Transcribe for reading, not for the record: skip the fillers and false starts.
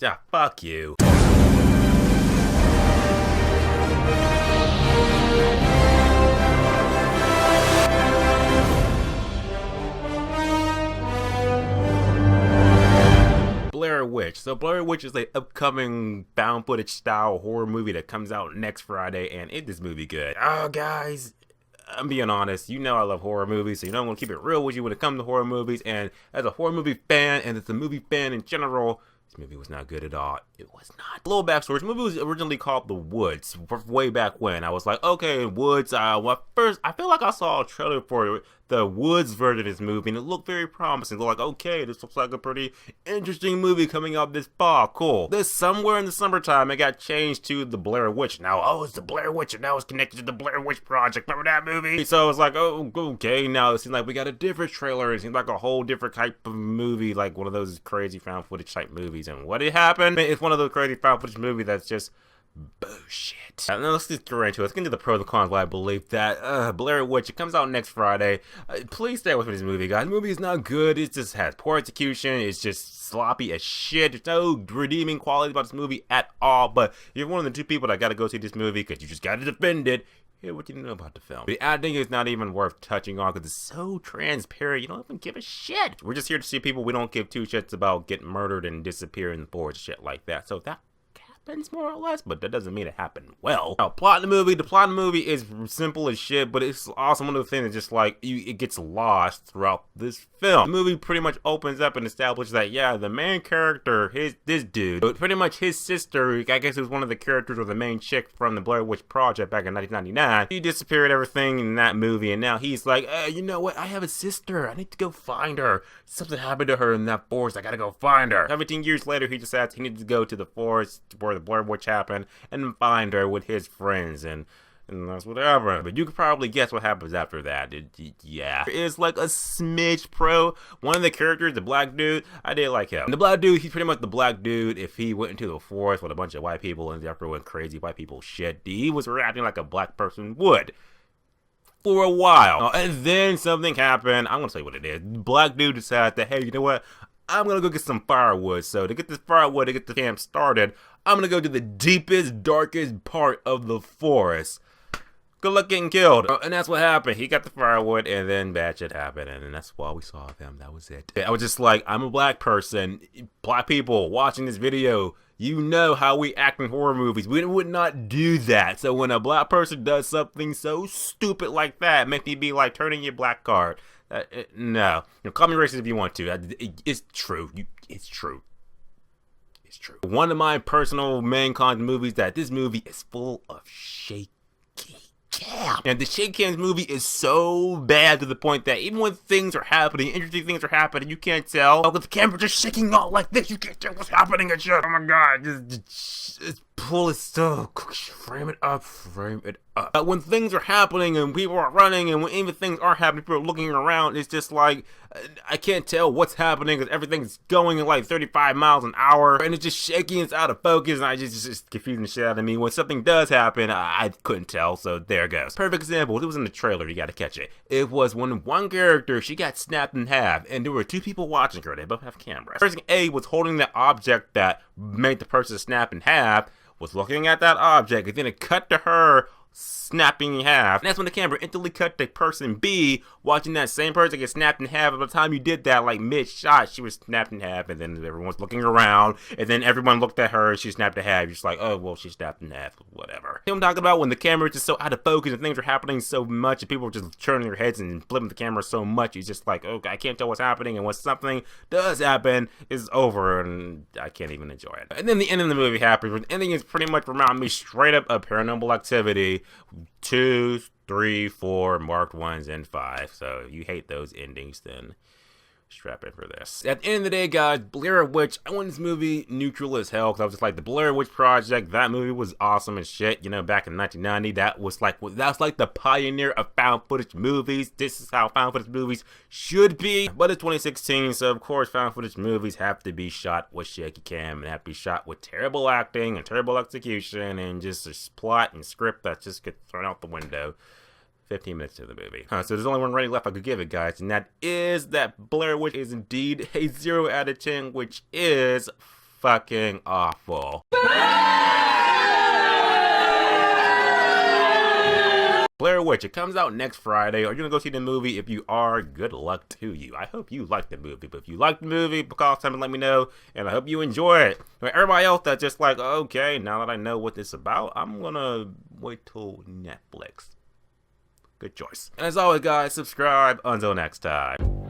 Yeah, fuck you. Blair Witch. So Blair Witch is an upcoming found footage style horror movie that comes out next Friday, and is this movie good? Oh, guys, I'm being honest. You know I love horror movies, so you know I'm gonna keep it real with you when it comes to horror movies. And as a horror movie fan, and as a movie fan in general, this movie was not good at all. It was not. A little backstory. This movie was originally called The Woods, way back when. I was like, okay, Woods. Well, first, I feel like I saw a trailer for the Woods version of this movie, and it looked very promising. They're like, okay, this looks like a pretty interesting movie coming out this fall. Cool. Then somewhere in the summertime, it got changed to The Blair Witch. Now, oh, it's The Blair Witch, and now it's connected to The Blair Witch Project. Remember that movie? So I was like, oh, okay, now it seems like we got a different trailer. It seems like a whole different type of movie, like one of those crazy found footage type movies. And what did happen? It's one of those crazy found footage movies that's just bullshit. Now let's just get right into it. Let's get into the pros and cons why I believe that Blair Witch, it comes out next Friday. Please stay with me this movie, guys. The movie is not good. It just has poor execution. It's just sloppy as shit. There's no redeeming quality about this movie at all. But you're one of the two people that gotta go see this movie because you just gotta defend it. Here's what you know about the film. The acting is not even worth touching on because it's so transparent. You don't even give a shit. We're just here to see people we don't give two shits about get murdered and disappear in the forest, shit like that. So that happens more or less, but that doesn't mean it happened well. Now, the plot of the movie is simple as shit, but it's also one of the things that's just like, it gets lost throughout this film. The movie pretty much opens up and establishes that, yeah, the main character, this dude, but pretty much his sister, I guess it was one of the characters or the main chick from the Blair Witch Project back in 1999. He disappeared everything in that movie, and now he's like, you know what, I have a sister, I need to go find her. Something happened to her in that forest, I gotta go find her. 17 years later, he decides he needs to go to the forest where the Blair Witch happened and find her with his friends, and that's what happened. But you could probably guess what happens after that. Yeah, it's like a smidge pro. One of the characters, the black dude, I did like him. And the black dude, he's pretty much the black dude if he went into the forest with a bunch of white people and after went crazy white people shit. He was reacting like a black person would for a while. And then something happened. I'm gonna tell you what it is. The black dude decided that, hey, you know what? I'm gonna go get some firewood. So to get this firewood, to get the camp started, I'm gonna go to the deepest, darkest part of the forest. Good luck getting killed. And that's what happened. He got the firewood, and then bad shit happened, and that's why we saw them. That was it. I was just like, I'm a black person. Black people watching this video, you know how we act in horror movies. We would not do that. So when a black person does something so stupid like that, make me be like turning your black card. No. Call me racist if you want to. It's true. It's true. It's true. One of my personal main cons movies that this movie is full of shaky cam. And the shake cams movie is so bad to the point that even when things are happening, interesting things are happening, you can't tell. With the camera just shaking out like this, you can't tell what's happening and shit. Oh my god, just pull it still. Frame it up. When things are happening and people are running and when even things aren't happening, people are looking around, it's just like, I can't tell what's happening because everything's going at like 35 miles an hour and it's just shaking, it's out of focus, and it's just confusing the shit out of me. When something does happen, I couldn't tell, so there it goes. Perfect example, it was in the trailer, you gotta catch it. It was when one character, she got snapped in half and there were two people watching her, they both have cameras. Person A was holding the object that made the person snap in half, was looking at that object, and then it cut to her snapping in half. And that's when the camera instantly cut to person B watching that same person get snapped in half. By the time you did that, like mid-shot, she was snapped in half, and then everyone's looking around, and then everyone looked at her, and she snapped in half. You're just like, oh, well, she snapped in half, whatever. I'm talking about when the camera is just so out of focus, and things are happening so much, and people are just turning their heads and flipping the camera so much, it's just like, okay, I can't tell what's happening, and when something does happen, it's over, and I can't even enjoy it. And then the end of the movie happens. The ending is pretty much remind me straight up of Paranormal Activity 2, 3, 4, marked 1s, and 5. So if you hate those endings, then strap in for this. At the end of the day, guys, Blair Witch, I went this movie neutral as hell because I was just like, the Blair Witch Project, that movie was awesome as shit. You know, back in 1990, that was like the pioneer of found footage movies. This is how found footage movies should be. But it's 2016, so of course found footage movies have to be shot with shaky cam and have to be shot with terrible acting and terrible execution and just a plot and script that just gets thrown out the window 15 minutes to the movie. So there's only one rating left I could give it, guys, and that is that Blair Witch is indeed a 0 out of 10, which is fucking awful. Blair Witch, it comes out next Friday. Are you gonna go see the movie? If you are, good luck to you. I hope you like the movie. But if you like the movie, call time and let me know. And I hope you enjoy it. But everybody else that's just like, okay, now that I know what this is about, I'm gonna wait till Netflix. Good choice. And as always, guys, subscribe. Until next time.